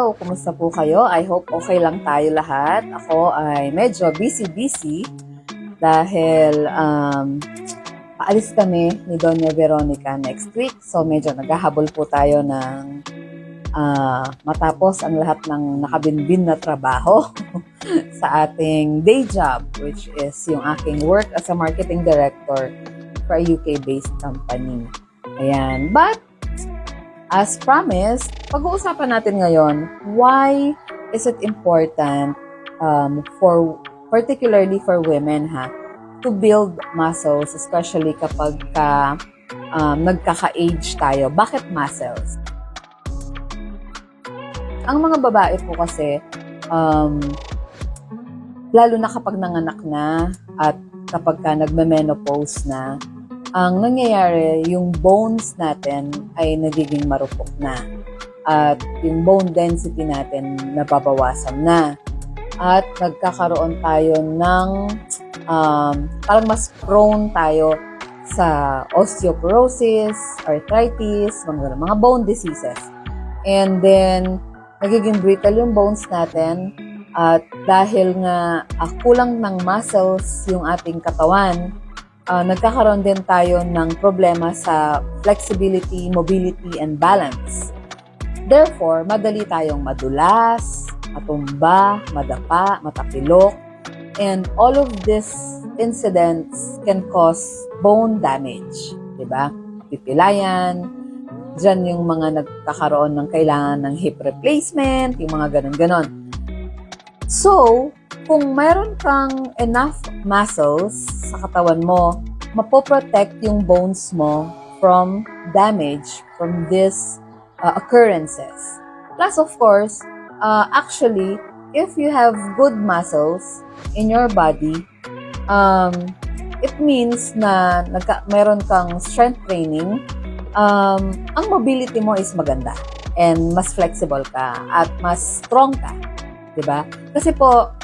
Hello, kumusta po kayo? I hope okay lang tayo lahat. Ako ay medyo busy dahil paalis kami ni Doña Veronica next week. So medyo naghahabol po tayo ng matapos ang lahat ng nakabinbin na trabaho sa ating day job, which is yung aking work as a marketing director for a UK-based company. Ayan. But as promised, pag-uusapan natin ngayon, why is it important particularly for women to build muscles, especially kapag nagkaka-age tayo. Bakit muscles? Ang mga babae po kasi, lalo na kapag nanganak na at kapag nagme-menopause na, ang nangyayari, yung bones natin ay nagiging marupok na. At yung bone density natin nababawasan na. At nagkakaroon tayo ng, parang mas prone tayo sa osteoporosis, arthritis, mga bone diseases. And then, nagiging brittle yung bones natin. At dahil nga kulang ng muscles yung ating katawan, nagkakaroon din tayo ng problema sa flexibility, mobility, and balance. Therefore, madali tayong madulas, matumba, madapa, matapilok, and all of these incidents can cause bone damage. Diba? Pipilayan, dyan yung mga nagkakaroon ng kailangan ng hip replacement, yung mga ganon-ganon. So, kung mayroon kang enough muscles sa katawan mo, mapoprotect yung bones mo from damage from these occurrences. Plus, of course, actually, if you have good muscles in your body, it means na mayroon kang strength training, ang mobility mo is maganda and mas flexible ka at mas strong ka. Diba? Kasi po,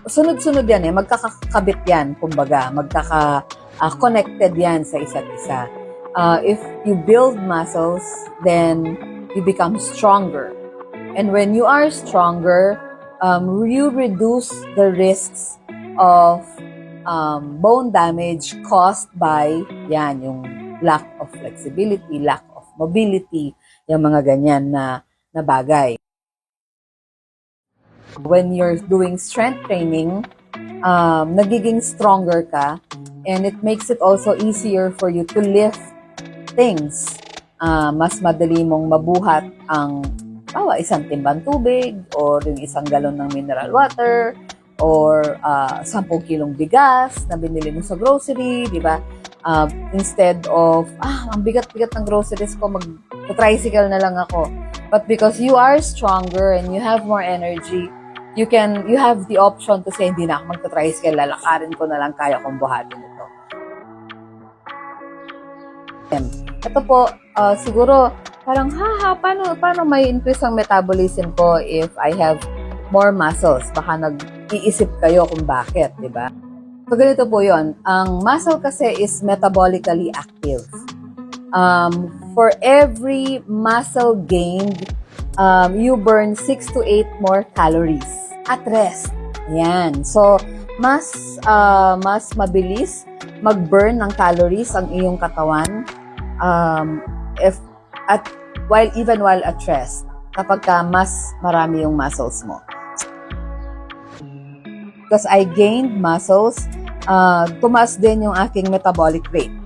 sunod-sunod yan magkakakabit yan, kumbaga, magkaka-connected yan sa isa't isa. If you build muscles, then you become stronger. And when you are stronger, you reduce the risks of bone damage caused by yan, yung lack of flexibility, lack of mobility, yung mga ganyan na bagay. When you're doing strength training, nagiging stronger ka, and it makes it also easier for you to lift things. Mas madali mong mabuhat ang isang timbang tubig, or yung isang galon ng mineral water, or 10 kilong bigas na binili mo sa grocery, di ba? Instead of, ang bigat-bigat ng groceries ko, mag-tricycle na lang ako. But because you are stronger and you have more energy, you have the option to say, hindi na ako magta-tricycle, lalakarin ko na lang, kaya kong buhatin ito. Ito po, siguro, parang, paano may increase ang metabolism ko if I have more muscles? Baka nag-iisip kayo kung bakit, di ba? So, ganito po yun. Ang muscle kasi is metabolically active. For every muscle gained, you burn 6 to 8 more calories at rest. Yan. So, mas mabilis mag-burn ng calories ang iyong katawan while at rest, kapag mas marami yung muscles mo. Because I gained muscles, tumaas din yung aking metabolic rate.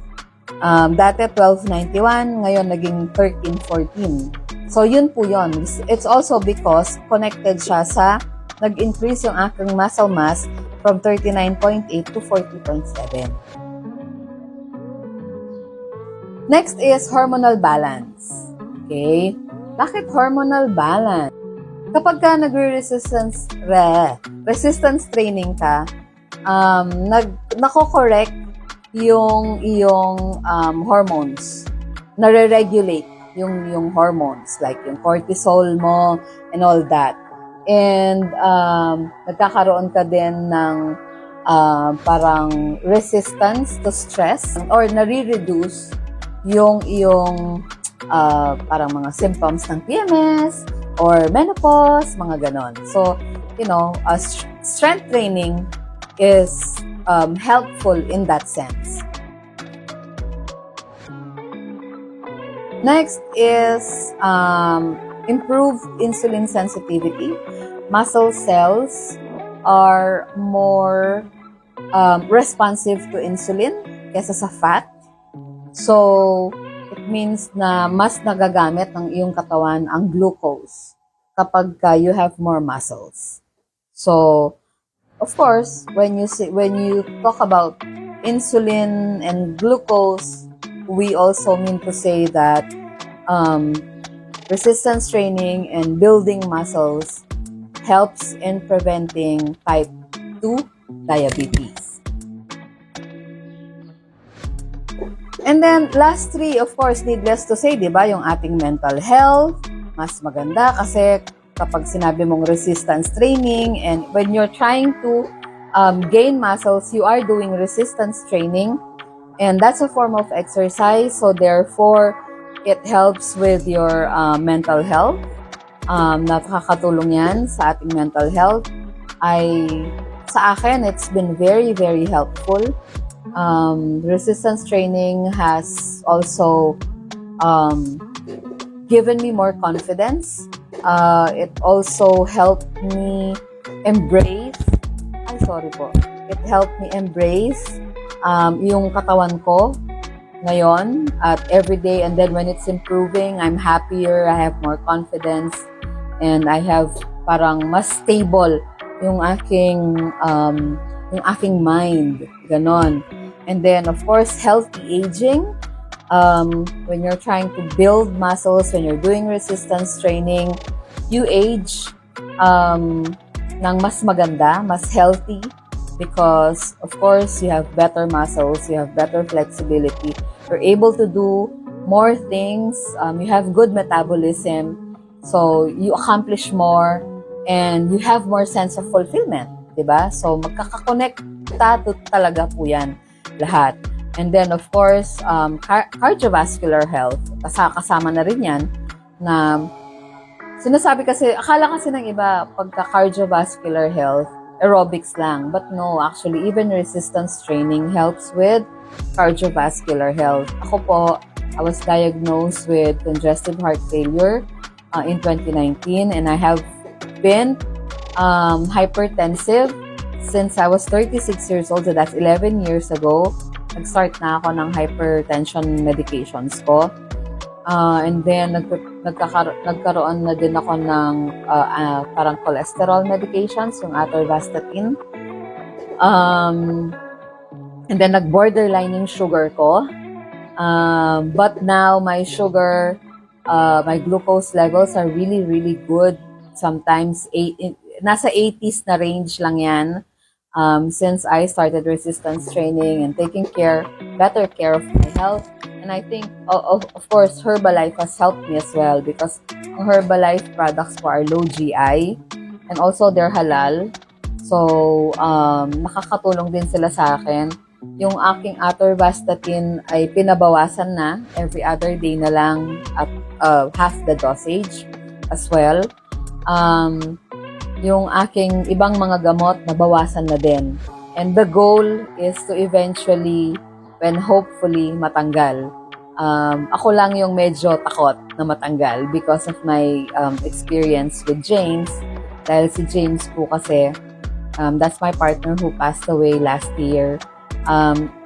Dati 1291, ngayon naging 1314. So, yun po yun. It's also because connected siya sa nag-increase yung aking muscle mass from 39.8 to 40.7. Next is hormonal balance. Okay? Bakit hormonal balance? Kapag nagre-resistance training ka, nako-correct yung iyong hormones. Nare-regulate yung hormones, like yung cortisol mo and all that. And nagkakaroon ka din ng parang resistance to stress, or nare-reduce yung iyong parang mga symptoms ng PMS, or menopause, mga ganon. So, strength training is helpful in that sense. Next is improved insulin sensitivity. Muscle cells are more responsive to insulin kesa sa fat. So, it means na mas nagagamit ng iyong katawan ang glucose kapag you have more muscles. So, of course, when you talk about insulin and glucose, we also mean to say that resistance training and building muscles helps in preventing type 2 diabetes. And then, last three, of course, needless to say, di ba, yung ating mental health, mas maganda kasi kapag sinabi mong resistance training and when you're trying to gain muscles, you are doing resistance training. And that's a form of exercise, so therefore, it helps with your mental health. Nakakatulong yan sa ating mental health. Sa akin, it's been very, very helpful. Resistance training has also given me more confidence. It also helped me embrace, it helped me embrace yung katawan ko ngayon at every day, and then when it's improving, I'm happier, I have more confidence, and I have parang mas stable yung aking mind, ganon. And then of course, healthy aging. When you're trying to build muscles, when you're doing resistance training, you age ng mas maganda, mas healthy, because of course you have better muscles, you have better flexibility, you're able to do more things, you have good metabolism, so you accomplish more and you have more sense of fulfillment, diba? So magkakakonekta talaga po yan lahat. And then of course, cardiovascular health, kasama na rin yan, na sinasabi kasi, akala kasi ng iba, pagka cardiovascular health, aerobics lang. But no, actually, even resistance training helps with cardiovascular health. Ako po, I was diagnosed with congestive heart failure in 2019, and I have been hypertensive since I was 36 years old, so that's 11 years ago. Nag-start na ako ng hypertension medications ko. And then, nagkaroon na din ako ng parang cholesterol medications, yung atorvastatin. And then, nag-borderline yung sugar ko. But now, my sugar, my glucose levels are really, really good. Sometimes, nasa 80s na range lang yan. Since I started resistance training and taking better care of my health. And I think, of course, Herbalife has helped me as well, because ang Herbalife products po are low GI and also they're halal. So, nakakatulong din sila sa akin. Yung aking atorvastatin ay pinabawasan na. Every other day na lang at half the dosage as well. Yung aking ibang mga gamot, nabawasan na din. And the goal is to eventually, when hopefully matanggal. Ako lang yung medyo takot na matanggal because of my experience with James. Dahil si James po kasi, that's my partner who passed away last year.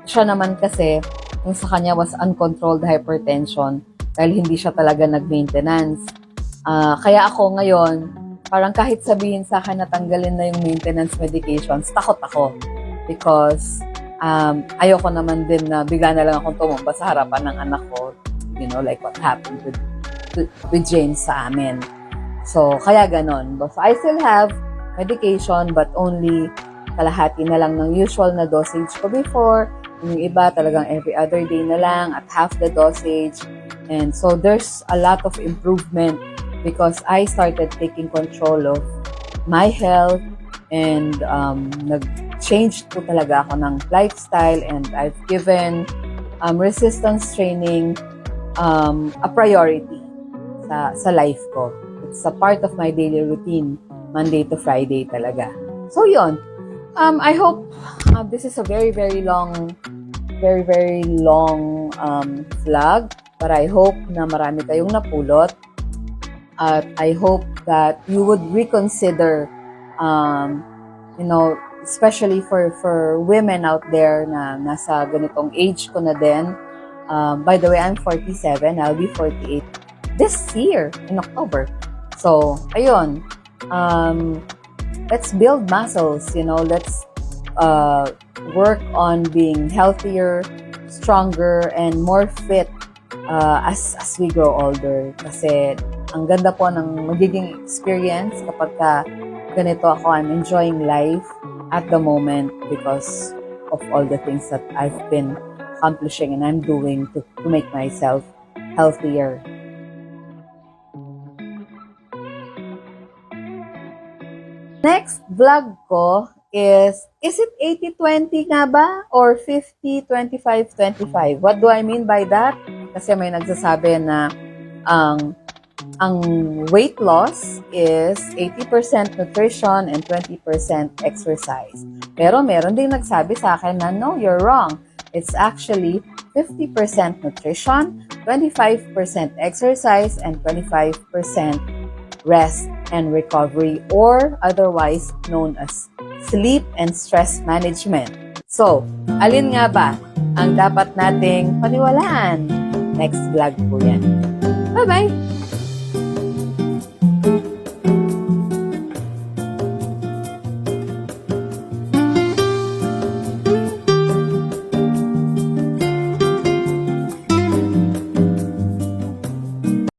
Siya naman kasi, yung sa kanya was uncontrolled hypertension dahil hindi siya talaga nag-maintenance. Kaya ako ngayon, parang kahit sabihin sa akin na tanggalin na yung maintenance medications, takot ako. Because ayoko naman din na bigla na lang akong tumumba sa harapan ng anak ko. You know, like what happened with James sa amin. So, kaya ganon. So, I still have medication but only kalahati na lang ng usual na dosage ko before. Yung iba talagang every other day na lang at half the dosage. And so, there's a lot of improvement because I started taking control of my health and nag-change po talaga ako ng lifestyle, and I've given resistance training a priority sa life ko. it's a part of my daily routine, Monday to Friday talaga. So yun, I hope this is a very, very long vlog, but I hope na marami kayong napulot. At I hope that you would reconsider, especially for women out there na nasa ganitong age ko na din. By the way, I'm 47. I'll be 48 this year in October. So, ayun. Let's build muscles, let's work on being healthier, stronger, and more fit as we grow older. Kasi ang ganda po ng magiging experience kapag ganito ako. I'm enjoying life at the moment because of all the things that I've been accomplishing and I'm doing to make myself healthier. Next vlog ko is it 80-20 nga ba? Or 50-25-25? What do I mean by that? Kasi may nagsasabi na ang weight loss is 80% nutrition and 20% exercise. Pero meron ding nagsabi sa akin na no, you're wrong. It's actually 50% nutrition, 25% exercise, and 25% rest and recovery, or otherwise known as sleep and stress management. So, alin nga ba ang dapat nating paniwalaan? Next vlog po yan. Bye-bye!